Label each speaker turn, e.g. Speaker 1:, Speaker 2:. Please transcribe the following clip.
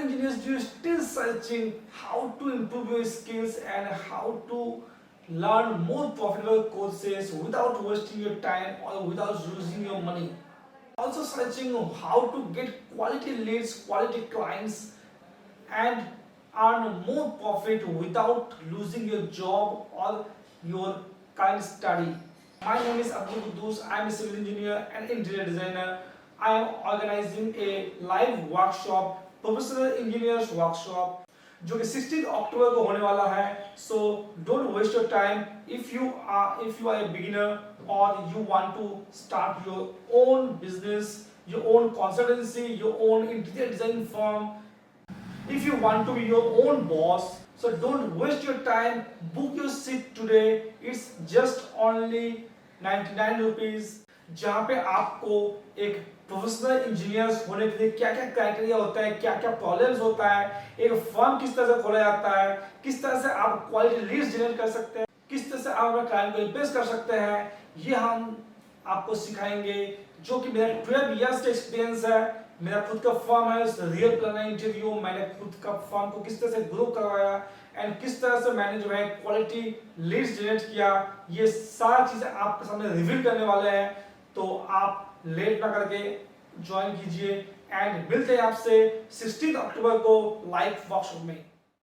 Speaker 1: engineers, do you still searching how to improve your skills and how to learn more profitable courses without wasting your time or without losing your money? Also searching how to get quality leads, quality clients, and earn more profit without losing your job or your current study. My name is Abdul Quddus. I am a civil engineer and interior designer. I am organizing a live workshop, professional engineers workshop, जो कि 16 अक्टूबर को होने वाला है. So don't waste your time. If you are a beginner or you want to start your own business, your own consultancy, your own interior design firm, if you want to be your own boss, so don't waste your time. Book your seat today. It's just only 99 rupees. जहाँ पे आपको एक professional engineers होने के लिए क्या क्या criteria होता है, क्या क्या प्रॉब्लम्स होता है, एक फर्म किस तरह से खोला जाता है, किस तरह से आप क्वालिटी लीड्स जनरेट कर सकते हैं, किस तरह से आप अपने क्लाइंट को इम्प्रेस कर सकते हैं, ये हम आपको सिखाएंगे. जो कि मेरा 12 इयर्स का एक्सपीरियंस है. मेरा खुद का फर्म है रियल प्लानर इंटरव्यू. मैंने खुद का फर्म को किस तरह से ग्रो करवाया एंड किस तरह से मैंने जो है क्वालिटी लीड्स जनरेट किया, ये सारी चीजें आपके सामने रिवील करने वाले हैं. तो आप लेट ना करके ज्वाइन कीजिए एंड मिलते हैं आपसे 16 अक्टूबर को लाइव वर्कशॉप में.